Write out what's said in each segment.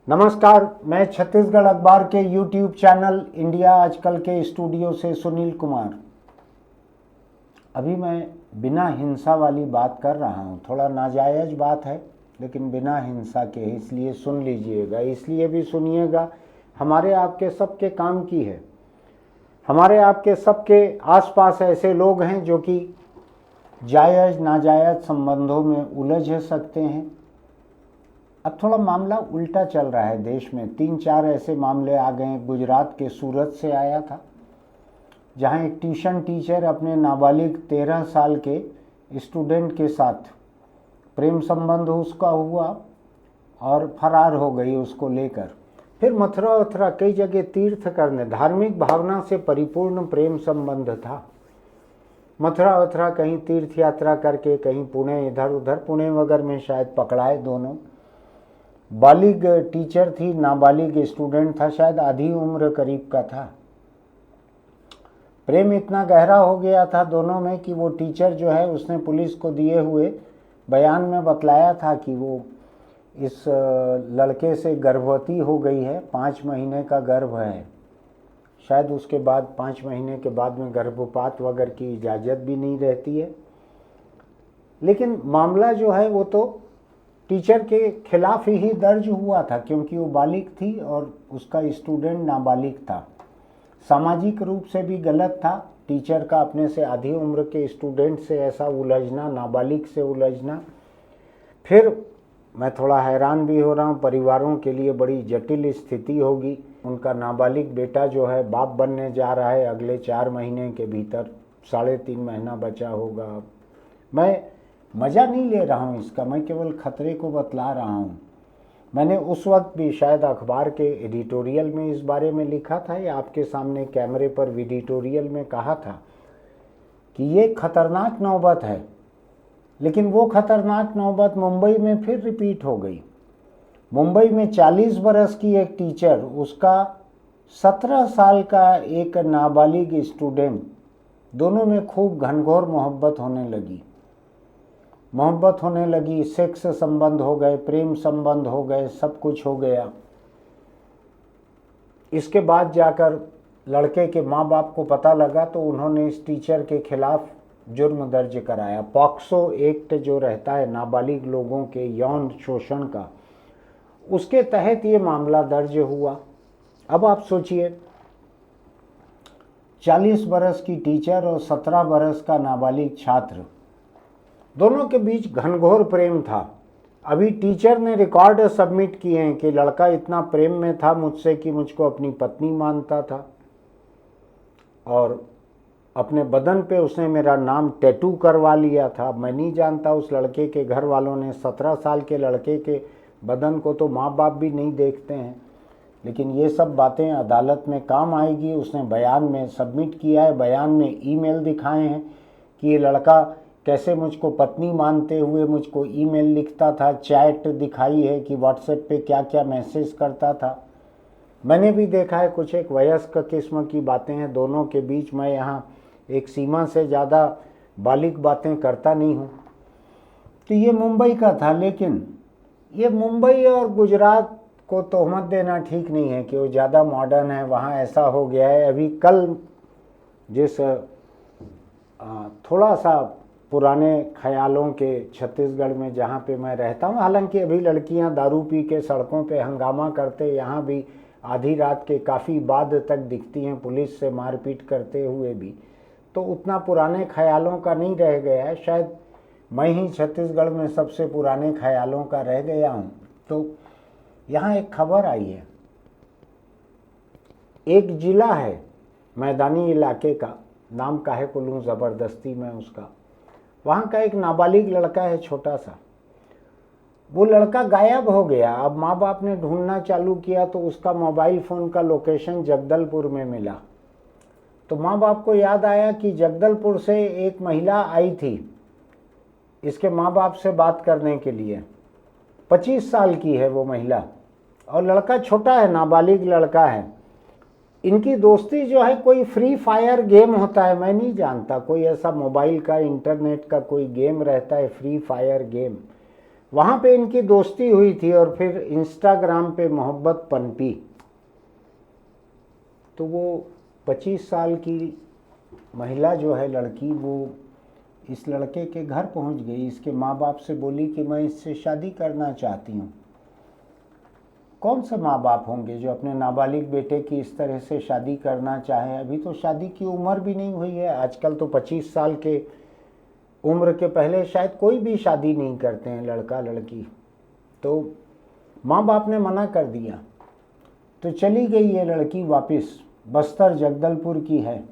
नमस्कार, मैं छत्तीसगढ़ अखबार के YouTube चैनल इंडिया आजकल के स्टूडियो से सुनील कुमार। अभी मैं बिना हिंसा वाली बात कर रहा हूँ। थोड़ा नाजायज़ बात है लेकिन बिना हिंसा के, इसलिए सुन लीजिएगा। इसलिए भी सुनिएगा, हमारे आपके सबके काम की है। हमारे आपके सबके आसपास ऐसे लोग हैं जो कि जायज़ नाजायज़ संबंधों में उलझ सकते हैं। अब थोड़ा मामला उल्टा चल रहा है देश में। 3-4 ऐसे मामले आ गए। गुजरात के सूरत से आया था, जहां एक ट्यूशन टीचर अपने नाबालिग 13 साल के स्टूडेंट के साथ प्रेम संबंध उसका हुआ और फरार हो गई उसको लेकर। फिर मथुरा वथुरा कई जगह तीर्थ करने, धार्मिक भावना से परिपूर्ण प्रेम संबंध था। मथुरा वथुरा कहीं तीर्थ यात्रा करके, कहीं पुणे, इधर उधर। पुणे वगैरह में शायद पकड़ाए दोनों। बालिग टीचर थी, नाबालिग स्टूडेंट था, शायद आधी उम्र करीब का था। प्रेम इतना गहरा हो गया था दोनों में कि वो टीचर जो है उसने पुलिस को दिए हुए बयान में बतलाया था कि वो इस लड़के से गर्भवती हो गई है, 5 महीने का गर्भ है। शायद उसके बाद 5 महीने के बाद में गर्भपात वगैरह की इजाज़त भी नहीं रहती है। लेकिन मामला जो है वो तो टीचर के खिलाफ ही दर्ज हुआ था, क्योंकि वो बालिग थी और उसका स्टूडेंट नाबालिग था। सामाजिक रूप से भी गलत था टीचर का अपने से आधी उम्र के स्टूडेंट से ऐसा उलझना, नाबालिग से उलझना। फिर मैं थोड़ा हैरान भी हो रहा हूँ, परिवारों के लिए बड़ी जटिल स्थिति होगी। उनका नाबालिग बेटा जो है बाप बनने जा रहा है अगले 4 महीने के भीतर, 3.5 महीना बचा होगा। मैं मज़ा नहीं ले रहा हूँ इसका, मैं केवल खतरे को बतला रहा हूँ। मैंने उस वक्त भी शायद अखबार के एडिटोरियल में इस बारे में लिखा था या आपके सामने कैमरे पर एडिटोरियल में कहा था कि ये खतरनाक नौबत है। लेकिन वो खतरनाक नौबत मुंबई में फिर रिपीट हो गई। मुंबई में 40 बरस की एक टीचर, उसका 17 साल का एक नाबालिग स्टूडेंट, दोनों में खूब घनघोर मोहब्बत होने लगी। सेक्स संबंध हो गए, प्रेम संबंध हो गए, सब कुछ हो गया। इसके बाद जाकर लड़के के माँ बाप को पता लगा तो उन्होंने इस टीचर के खिलाफ जुर्म दर्ज कराया। पॉक्सो एक्ट जो रहता है नाबालिग लोगों के यौन शोषण का, उसके तहत ये मामला दर्ज हुआ। अब आप सोचिए, 40 बरस की टीचर और 17 बरस का नाबालिग छात्र, दोनों के बीच घनघोर प्रेम था। अभी टीचर ने रिकॉर्ड सबमिट किए हैं कि लड़का इतना प्रेम में था मुझसे कि मुझको अपनी पत्नी मानता था, और अपने बदन पे उसने मेरा नाम टैटू करवा लिया था। मैं नहीं जानता उस लड़के के घर वालों ने, 17 साल के लड़के के बदन को तो माँ बाप भी नहीं देखते हैं। लेकिन ये सब बातें अदालत में काम आएगी। उसने बयान में सबमिट किया है, बयान में ईमेल दिखाए हैं कि ये लड़का कैसे मुझको पत्नी मानते हुए मुझको ईमेल लिखता था। चैट दिखाई है कि व्हाट्सएप पे क्या क्या मैसेज करता था। मैंने भी देखा है, कुछ एक वयस्क किस्म की बातें हैं दोनों के बीच। मैं यहाँ एक सीमा से ज़्यादा बालिग बातें करता नहीं हूँ। तो ये मुंबई का था। लेकिन ये मुंबई और गुजरात को तोहमत देना ठीक नहीं है कि वो ज़्यादा मॉडर्न है, वहाँ ऐसा हो गया है। अभी कल जिस थोड़ा सा पुराने ख्यालों के छत्तीसगढ़ में जहाँ पे मैं रहता हूँ, हालांकि अभी लड़कियाँ दारू पी के सड़कों पे हंगामा करते, यहाँ भी आधी रात के काफ़ी बाद तक दिखती हैं, पुलिस से मारपीट करते हुए भी। तो उतना पुराने ख्यालों का नहीं रह गया है। शायद मैं ही छत्तीसगढ़ में सबसे पुराने ख्यालों का रह गया हूँ। तो यहाँ एक खबर आई है, एक जिला है मैदानी इलाके का, नाम काहे को लूँ ज़बरदस्ती में उसका। वहाँ का एक नाबालिग लड़का है, छोटा सा। वो लड़का गायब हो गया। अब माँ बाप ने ढूंढना चालू किया तो उसका मोबाइल फ़ोन का लोकेशन जगदलपुर में मिला। तो माँ बाप को याद आया कि जगदलपुर से एक महिला आई थी इसके माँ बाप से बात करने के लिए। 25 साल की है वो महिला, और लड़का छोटा है, नाबालिग लड़का है। इनकी दोस्ती जो है कोई फ्री फायर गेम होता है, मैं नहीं जानता, कोई ऐसा मोबाइल का इंटरनेट का कोई गेम रहता है, फ्री फायर गेम। वहाँ पे इनकी दोस्ती हुई थी और फिर इंस्टाग्राम पे मोहब्बत पनपी। तो वो 25 साल की महिला जो है लड़की, वो इस लड़के के घर पहुंच गई, इसके माँ बाप से बोली कि मैं इससे शादी करना चाहती हूँ। कौन से माँ बाप होंगे जो अपने नाबालिग बेटे की इस तरह से शादी करना चाहें? अभी तो शादी की उम्र भी नहीं हुई है। आजकल तो 25 साल के उम्र के पहले शायद कोई भी शादी नहीं करते हैं, लड़का लड़की। तो माँ बाप ने मना कर दिया, तो चली गई ये लड़की वापस। बस्तर जगदलपुर की है।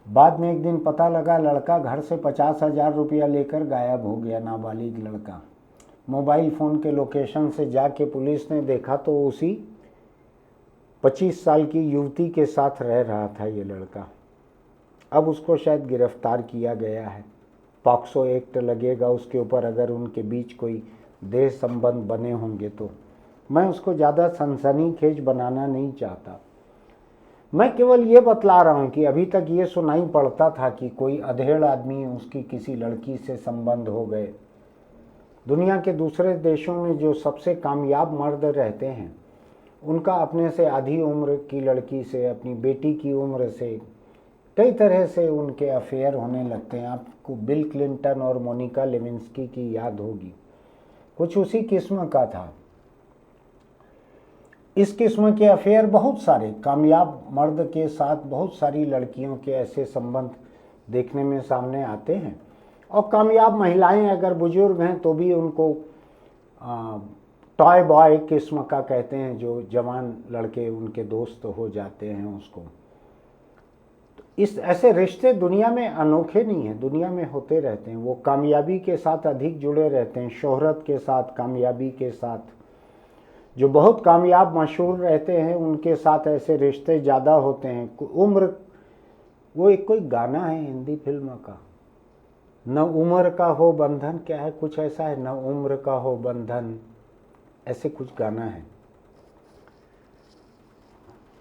बाद में एक दिन पता लगा लड़का घर से 50,000 रुपया लेकर गायब हो गया, नाबालिग लड़का। मोबाइल फ़ोन के लोकेशन से जाके पुलिस ने देखा तो उसी 25 साल की युवती के साथ रह रहा था ये लड़का। अब उसको शायद गिरफ्तार किया गया है। पॉक्सो एक्ट लगेगा उसके ऊपर अगर उनके बीच कोई देह संबंध बने होंगे तो। मैं उसको ज़्यादा सनसनीखेज बनाना नहीं चाहता। मैं केवल ये बतला रहा हूँ कि अभी तक ये सुनाई पड़ता था कि कोई अधेड़ आदमी उसकी किसी लड़की से संबंध हो गए। दुनिया के दूसरे देशों में जो सबसे कामयाब मर्द रहते हैं, उनका अपने से आधी उम्र की लड़की से, अपनी बेटी की उम्र से कई तरह से उनके अफेयर होने लगते हैं। आपको बिल क्लिंटन और मोनिका लेविंस्की की याद होगी, कुछ उसी किस्म का था। इस किस्म के अफेयर बहुत सारे कामयाब मर्द के साथ बहुत सारी लड़कियों के ऐसे संबंध देखने में सामने आते हैं। और कामयाब महिलाएं अगर बुजुर्ग हैं तो भी उनको टॉय बॉय किस्म का कहते हैं, जो जवान लड़के उनके दोस्त हो जाते हैं उसको। तो इस ऐसे रिश्ते दुनिया में अनोखे नहीं हैं, दुनिया में होते रहते हैं। वो कामयाबी के साथ अधिक जुड़े रहते हैं, शोहरत के साथ, कामयाबी के साथ। जो बहुत कामयाब मशहूर रहते हैं उनके साथ ऐसे रिश्ते ज़्यादा होते हैं। उम्र, वो एक कोई गाना है हिंदी फिल्म का, न उम्र का हो बंधन, क्या है कुछ ऐसा है, न उम्र का हो बंधन, ऐसे कुछ गाना है।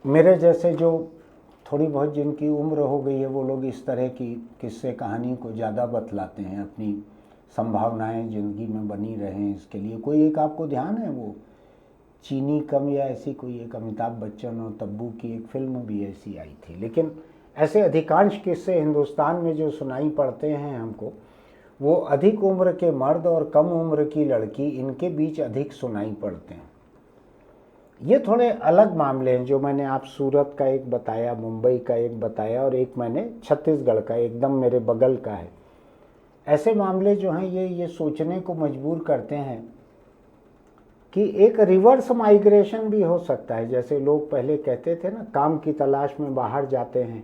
मेरे जैसे जो थोड़ी बहुत जिनकी उम्र हो गई है वो लोग इस तरह की किस्से कहानी को ज़्यादा बतलाते हैं, अपनी संभावनाएं ज़िंदगी में बनी रहें इसके लिए। कोई एक आपको ध्यान है, वो चीनी कम या ऐसी कोई एक अमिताभ बच्चन और तब्बू की एक फिल्म भी ऐसी आई थी। लेकिन ऐसे अधिकांश किस्से हिंदुस्तान में जो सुनाई पड़ते हैं हमको, वो अधिक उम्र के मर्द और कम उम्र की लड़की, इनके बीच अधिक सुनाई पड़ते हैं। ये थोड़े अलग मामले हैं। जो मैंने आप सूरत का एक बताया, मुंबई का एक बताया, और एक मैंने छत्तीसगढ़ का एकदम मेरे बगल का है। ऐसे मामले जो हैं ये सोचने को मजबूर करते हैं कि एक रिवर्स माइग्रेशन भी हो सकता है। जैसे लोग पहले कहते थे ना, काम की तलाश में बाहर जाते हैं,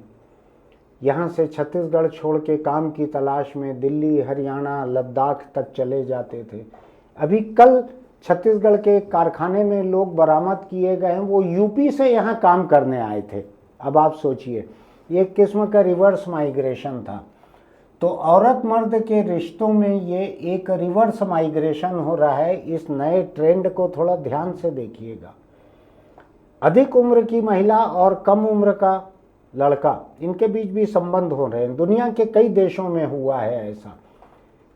यहाँ से छत्तीसगढ़ छोड़ के काम की तलाश में दिल्ली, हरियाणा, लद्दाख तक चले जाते थे। अभी कल छत्तीसगढ़ के कारखाने में लोग बरामद किए गए हैं, वो यूपी से यहाँ काम करने आए थे। अब आप सोचिए, ये एक किस्म का रिवर्स माइग्रेशन था। तो औरत मर्द के रिश्तों में ये एक रिवर्स माइग्रेशन हो रहा है। इस नए ट्रेंड को थोड़ा ध्यान से देखिएगा। अधिक उम्र की महिला और कम उम्र का लड़का, इनके बीच भी संबंध हो रहे हैं। दुनिया के कई देशों में हुआ है ऐसा,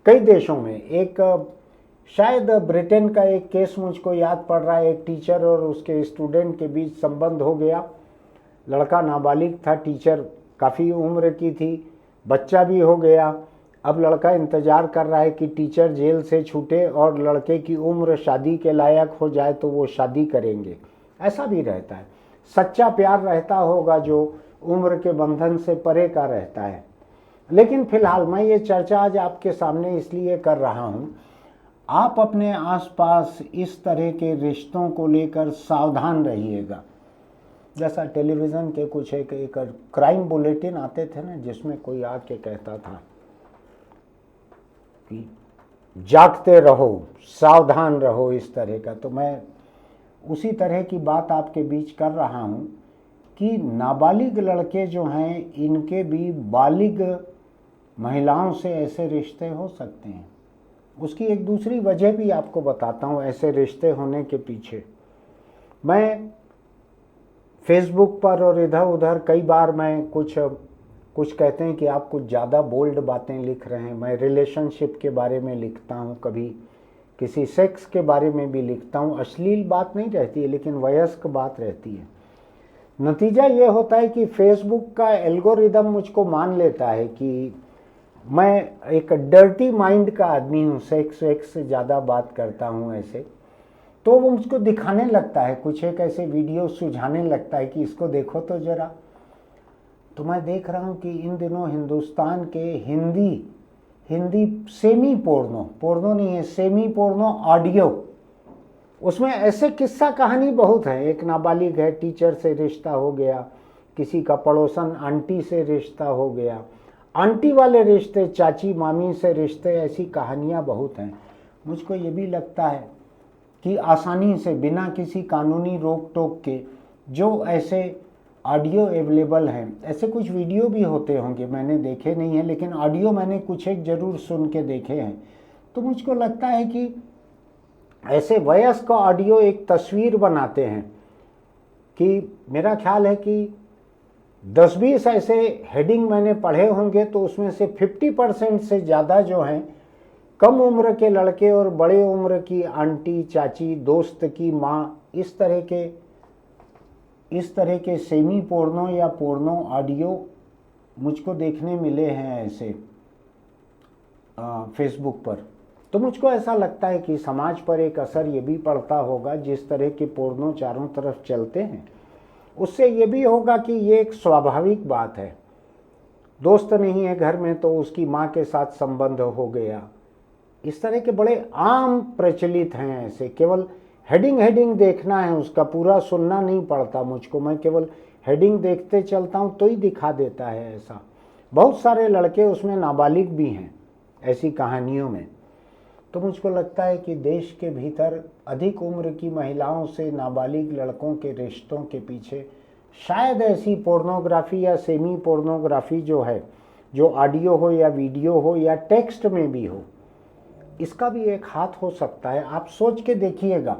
कई देशों में। एक शायद ब्रिटेन का एक केस मुझको याद पड़ रहा है। एक टीचर और उसके स्टूडेंट के बीच संबंध हो गया। लड़का नाबालिग था, टीचर काफ़ी उम्र की थी, बच्चा भी हो गया। अब लड़का इंतज़ार कर रहा है कि टीचर जेल से छूटे और लड़के की उम्र शादी के लायक हो जाए तो वो शादी करेंगे। ऐसा भी रहता है। सच्चा प्यार रहता होगा जो उम्र के बंधन से परे का रहता है। लेकिन फिलहाल मैं ये चर्चा आज आपके सामने इसलिए कर रहा हूँ, आप अपने आसपास इस तरह के रिश्तों को लेकर सावधान रहिएगा। जैसा टेलीविज़न के कुछ एक क्राइम बुलेटिन आते थे ना, जिसमें कोई आके कहता था कि जागते रहो, सावधान रहो, इस तरह का। तो मैं उसी तरह की बात आपके बीच कर रहा हूँ कि नाबालिग लड़के जो हैं, इनके भी बालिग महिलाओं से ऐसे रिश्ते हो सकते हैं। उसकी एक दूसरी वजह भी आपको बताता हूँ ऐसे रिश्ते होने के पीछे। मैं फेसबुक पर और इधर उधर कई बार मैं कुछ कुछ कहते हैं कि आप कुछ ज़्यादा बोल्ड बातें लिख रहे हैं। मैं रिलेशनशिप के बारे में लिखता हूँ, कभी किसी सेक्स के बारे में भी लिखता हूँ। अश्लील बात नहीं रहती है, लेकिन वयस्क बात रहती है। नतीजा ये होता है कि फेसबुक का एल्गोरिदम मुझको मान लेता है कि मैं एक डर्टी माइंड का आदमी हूँ, सेक्स वेक्स से ज़्यादा बात करता हूँ ऐसे, तो वो मुझको दिखाने लगता है, कुछ एक ऐसे वीडियो सुझाने लगता है कि इसको देखो तो ज़रा। तो मैं देख रहा हूँ कि इन दिनों हिंदुस्तान के हिंदी सेमी पोर्नो नहीं है, सेमी पोर्नो ऑडियो, उसमें ऐसे किस्सा कहानी बहुत है। एक नाबालिग है, टीचर से रिश्ता हो गया, किसी का पड़ोसन आंटी से रिश्ता हो गया, आंटी वाले रिश्ते, चाची मामी से रिश्ते, ऐसी कहानियाँ बहुत हैं। मुझको ये भी लगता है कि आसानी से बिना किसी कानूनी रोक टोक के जो ऐसे ऑडियो अवेलेबल हैं, ऐसे कुछ वीडियो भी होते होंगे, मैंने देखे नहीं है, लेकिन ऑडियो मैंने कुछ एक ज़रूर सुन के देखे हैं। तो मुझको लगता है कि ऐसे वयस्क ऑडियो एक तस्वीर बनाते हैं कि मेरा ख्याल है कि 10-20 ऐसे हेडिंग मैंने पढ़े होंगे, तो उसमें से 50% से ज़्यादा जो हैं कम उम्र के लड़के और बड़े उम्र की आंटी, चाची, दोस्त की माँ, इस तरह के सेमी पोर्नो या पोर्नो ऑडियो मुझको देखने मिले हैं ऐसे फेसबुक पर। तो मुझको ऐसा लगता है कि समाज पर एक असर ये भी पड़ता होगा, जिस तरह के पोर्नो चारों तरफ चलते हैं उससे ये भी होगा कि ये एक स्वाभाविक बात है। दोस्त नहीं है घर में तो उसकी माँ के साथ संबंध हो गया, इस तरह के बड़े आम प्रचलित हैं ऐसे। केवल हेडिंग देखना है, उसका पूरा सुनना नहीं पड़ता मुझको, मैं केवल हेडिंग देखते चलता हूँ तो ही दिखा देता है ऐसा। बहुत सारे लड़के उसमें नाबालिग भी हैं ऐसी कहानियों में। तो मुझको लगता है कि देश के भीतर अधिक उम्र की महिलाओं से नाबालिग लड़कों के रिश्तों के पीछे शायद ऐसी पोर्नोग्राफी या सेमी पोर्नोग्राफी जो है, जो ऑडियो हो या वीडियो हो या टेक्स्ट में भी हो, इसका भी एक हाथ हो सकता है। आप सोच के देखिएगा,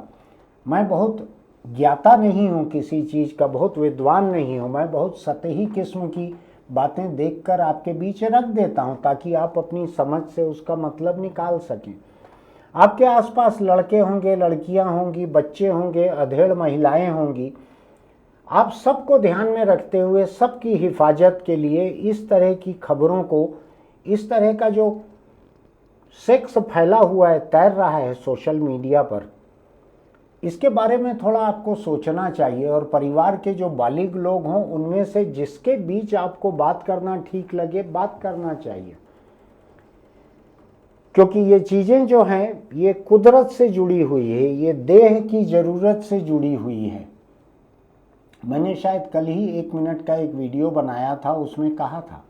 मैं बहुत ज्ञाता नहीं हूँ किसी चीज़ का, बहुत विद्वान नहीं हूँ, मैं बहुत सतही किस्म की बातें देखकर आपके बीच रख देता हूँ ताकि आप अपनी समझ से उसका मतलब निकाल सकें। आपके आसपास लड़के होंगे, लड़कियां होंगी, बच्चे होंगे, अधेड़ महिलाएं होंगी। आप सबको ध्यान में रखते हुए सबकी हिफाजत के लिए इस तरह की खबरों को, इस तरह का जो सेक्स फैला हुआ है, तैर रहा है सोशल मीडिया पर, इसके बारे में थोड़ा आपको सोचना चाहिए। और परिवार के जो बालिग लोग हों उनमें से जिसके बीच आपको बात करना ठीक लगे, बात करना चाहिए, क्योंकि ये चीज़ें जो हैं ये कुदरत से जुड़ी हुई है, ये देह की ज़रूरत से जुड़ी हुई है। मैंने शायद कल ही 1 मिनट का एक वीडियो बनाया था, उसमें कहा था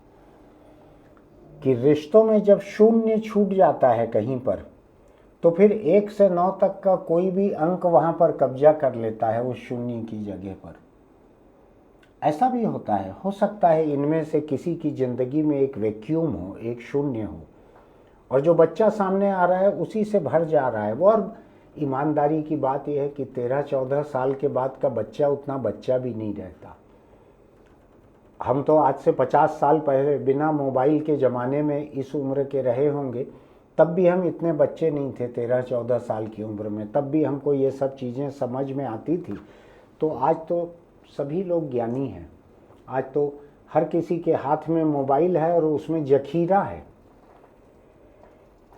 कि रिश्तों में जब शून्य छूट जाता है कहीं पर, तो फिर 1 से 9 तक का कोई भी अंक वहाँ पर कब्जा कर लेता है उस शून्य की जगह पर। ऐसा भी होता है, हो सकता है इनमें से किसी की ज़िंदगी में एक वैक्यूम हो, एक शून्य हो, और जो बच्चा सामने आ रहा है उसी से भर जा रहा है वो। और ईमानदारी की बात यह है कि 13-14 साल के बाद का बच्चा उतना बच्चा भी नहीं रहता। हम तो आज से 50 साल पहले बिना मोबाइल के ज़माने में इस उम्र के रहे होंगे, तब भी हम इतने बच्चे नहीं थे 13-14 साल की उम्र में, तब भी हमको ये सब चीज़ें समझ में आती थी। तो आज तो सभी लोग ज्ञानी हैं, आज तो हर किसी के हाथ में मोबाइल है और उसमें जखीरा है।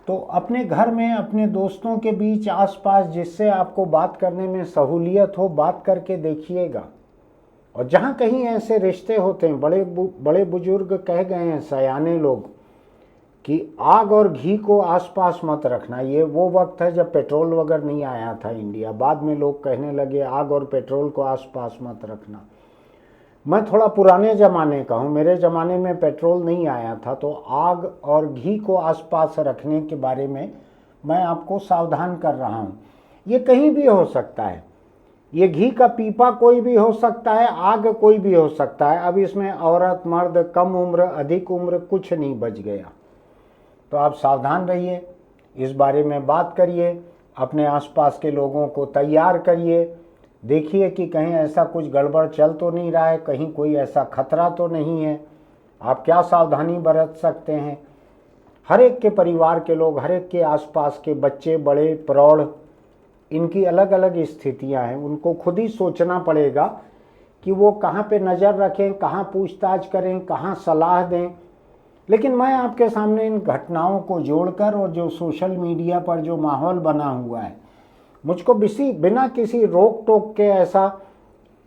तो अपने घर में, अपने दोस्तों के बीच, आसपास जिससे आपको बात करने में सहूलियत हो, बात करके देखिएगा। और जहाँ कहीं ऐसे रिश्ते होते हैं, बड़े बुजुर्ग कह गए हैं, सयाने लोग, कि आग और घी को आसपास मत रखना। ये वो वक्त है जब पेट्रोल वगैरह नहीं आया था इंडिया, बाद में लोग कहने लगे आग और पेट्रोल को आसपास मत रखना। मैं थोड़ा पुराने ज़माने का हूँ, मेरे ज़माने में पेट्रोल नहीं आया था, तो आग और घी को आसपास रखने के बारे में मैं आपको सावधान कर रहा हूँ। ये कहीं भी हो सकता है, ये घी का पीपा कोई भी हो सकता है, आग कोई भी हो सकता है। अब इसमें औरत मर्द, कम उम्र अधिक उम्र, कुछ नहीं बच गया। तो आप सावधान रहिए, इस बारे में बात करिए, अपने आसपास के लोगों को तैयार करिए, देखिए कि कहीं ऐसा कुछ गड़बड़ चल तो नहीं रहा है, कहीं कोई ऐसा खतरा तो नहीं है। आप क्या सावधानी बरत सकते हैं। हर एक के परिवार के लोग, हर एक के आसपास के बच्चे, बड़े, प्रौढ़, इनकी अलग अलग स्थितियां हैं। उनको खुद ही सोचना पड़ेगा कि वो कहाँ पे नज़र रखें, कहाँ पूछताछ करें, कहाँ सलाह दें। लेकिन मैं आपके सामने इन घटनाओं को जोड़कर और जो सोशल मीडिया पर जो माहौल बना हुआ है, मुझको बिना किसी रोक टोक के ऐसा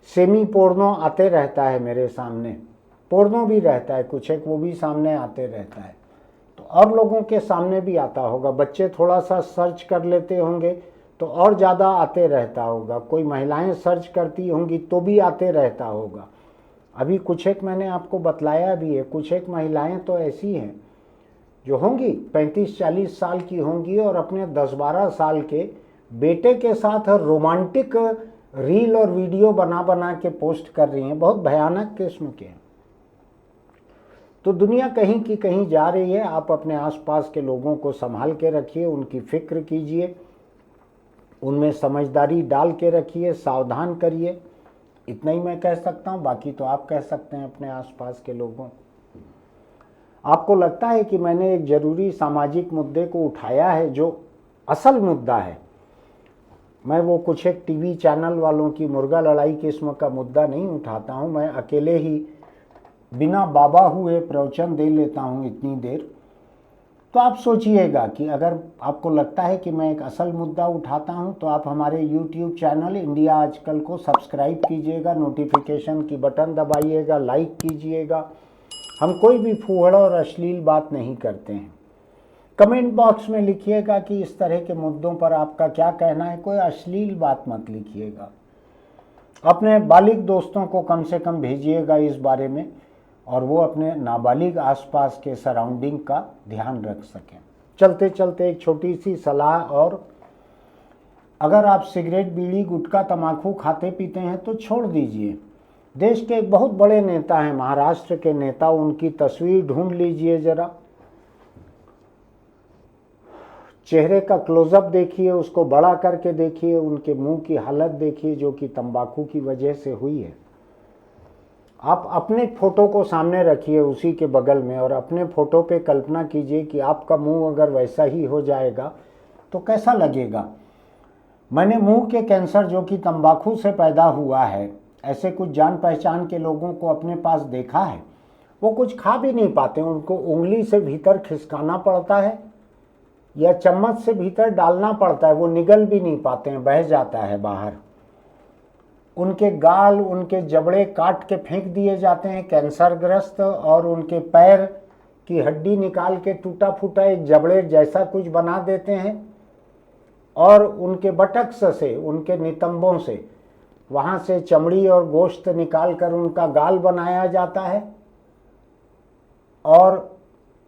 सेमी पोर्नो आते रहता है मेरे सामने। पोर्नो भी रहता है कुछ एक, वो भी सामने आते रहता है, तो और लोगों के सामने भी आता होगा। बच्चे थोड़ा सा सर्च कर लेते होंगे तो और ज़्यादा आते रहता होगा। कोई महिलाएं सर्च करती होंगी तो भी आते रहता होगा। अभी कुछ एक मैंने आपको बतलाया भी है, कुछ एक महिलाएं तो ऐसी हैं जो होंगी 35-40 साल की होंगी और अपने 10-12 साल के बेटे के साथ रोमांटिक रील और वीडियो बना बना के पोस्ट कर रही हैं। बहुत भयानक किस्म के हैं। तो दुनिया कहीं की कहीं जा रही है। आप अपने आसपास के लोगों को संभाल के रखिए, उनकी फिक्र कीजिए, उनमें समझदारी डाल के रखिए, सावधान करिए। इतना ही मैं कह सकता हूँ, बाकी तो आप कह सकते हैं अपने आसपास के लोगों। आपको लगता है कि मैंने एक जरूरी सामाजिक मुद्दे को उठाया है जो असल मुद्दा है। मैं वो कुछ एक टीवी चैनल वालों की मुर्गा लड़ाई किस्म का मुद्दा नहीं उठाता हूँ। मैं अकेले ही बिना बाबा हुए प्रवचन दे लेता हूँ इतनी देर। तो आप सोचिएगा कि अगर आपको लगता है कि मैं एक असल मुद्दा उठाता हूं तो आप हमारे YouTube चैनल इंडिया आजकल को सब्सक्राइब कीजिएगा, नोटिफिकेशन की बटन दबाइएगा, लाइक कीजिएगा। हम कोई भी फूहड़ और अश्लील बात नहीं करते हैं। कमेंट बॉक्स में लिखिएगा कि इस तरह के मुद्दों पर आपका क्या कहना है। कोई अश्लील बात मत लिखिएगा। अपने बालिग दोस्तों को कम से कम भेजिएगा इस बारे में, और वो अपने नाबालिग आसपास के सराउंडिंग का ध्यान रख सकें। चलते चलते एक छोटी सी सलाह और, अगर आप सिगरेट, बीड़ी, गुटखा, तंबाकू खाते पीते हैं तो छोड़ दीजिए। देश के एक बहुत बड़े नेता हैं, महाराष्ट्र के नेता, उनकी तस्वीर ढूंढ लीजिए जरा, चेहरे का क्लोजअप देखिए, उसको बड़ा करके देखिए, उनके मुंह की हालत देखिए जो कि तंबाकू की वजह से हुई है। आप अपने फोटो को सामने रखिए उसी के बगल में, और अपने फोटो पे कल्पना कीजिए कि आपका मुंह अगर वैसा ही हो जाएगा तो कैसा लगेगा। मैंने मुंह के कैंसर जो कि तंबाकू से पैदा हुआ है, ऐसे कुछ जान पहचान के लोगों को अपने पास देखा है। वो कुछ खा भी नहीं पाते, उनको उंगली से भीतर खिसकाना पड़ता है या चम्मच से भीतर डालना पड़ता है, वो निगल भी नहीं पाते हैं, बह जाता है बाहर। उनके गाल, उनके जबड़े काट के फेंक दिए जाते हैं कैंसरग्रस्त, और उनके पैर की हड्डी निकाल के टूटा फूटा एक जबड़े जैसा कुछ बना देते हैं, और उनके बटक्स से, उनके नितंबों से, वहाँ से चमड़ी और गोश्त निकाल कर उनका गाल बनाया जाता है, और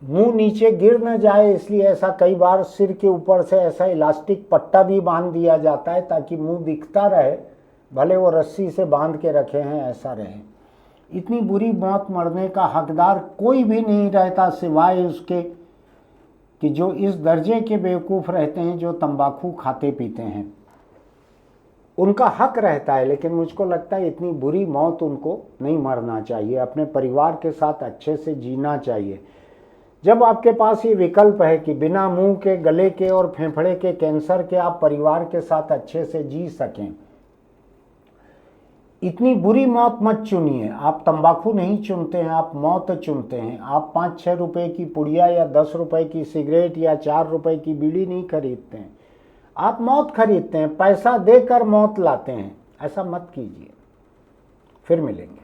मुंह नीचे गिर न जाए इसलिए ऐसा कई बार सिर के ऊपर से ऐसा इलास्टिक पट्टा भी बांध दिया जाता है ताकि मुंह दिखता रहे, भले वो रस्सी से बांध के रखे हैं ऐसा रहे। इतनी बुरी मौत मरने का हकदार कोई भी नहीं रहता सिवाय उसके कि जो इस दर्जे के बेवकूफ़ रहते हैं जो तंबाकू खाते पीते हैं। उनका हक रहता है, लेकिन मुझको लगता है इतनी बुरी मौत उनको नहीं मरना चाहिए। अपने परिवार के साथ अच्छे से जीना चाहिए। जब आपके पास ये विकल्प है कि बिना मुंह के, गले के और फेफड़े के कैंसर के आप परिवार के साथ अच्छे से जी सकें, इतनी बुरी मौत मत चुनिए। आप तंबाकू नहीं चुनते हैं, आप मौत चुनते हैं। आप 5-6 रुपए की पुड़िया या 10 रुपए की सिगरेट या 4 रुपए की बीड़ी नहीं खरीदते हैं, आप मौत खरीदते हैं, पैसा देकर मौत लाते हैं। ऐसा मत कीजिए। फिर मिलेंगे।